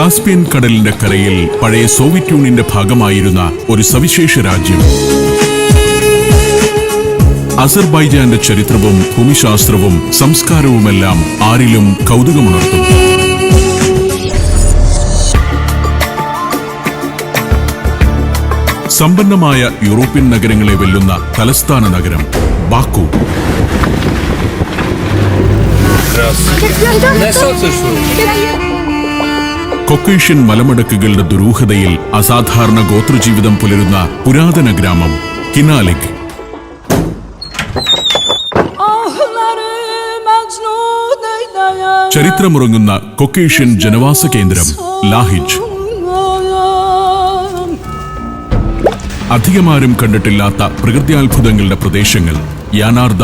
Caspian കടലിന്റെ കരയിൽ പഴയ സോവിയറ്റ് യൂണിയന്റെ ഭാഗമായിരുന്ന ഒരു സവിശേഷ രാജ്യം. അസർബൈജാന്റെ ചരിത്രവും ഭൂമിശാസ്ത്രവും സംസ്കാരവുമെല്ലാം ആരിലും കൗതുകമുണർത്തും. സമ്പന്നമായ യൂറോപ്യൻ നഗരങ്ങളെ വെല്ലുന്ന തലസ്ഥാന നഗരം ബാക്കു. കൊക്കേഷ്യൻ മലമടക്കുകളുടെ ദുരൂഹതയിൽ അസാധാരണ ഗോത്രജീവിതം പുലരുന്ന പുരാതന ഗ്രാമം കിനാലിക്. ചരിത്രമുറങ്ങുന്ന കൊക്കേഷ്യൻ ജനവാസ കേന്ദ്രം ലാഹിജ്. അധികമാരും കണ്ടിട്ടില്ലാത്ത പ്രകൃത്യാത്ഭുതങ്ങളുടെ പ്രദേശങ്ങൾ യാനാർദ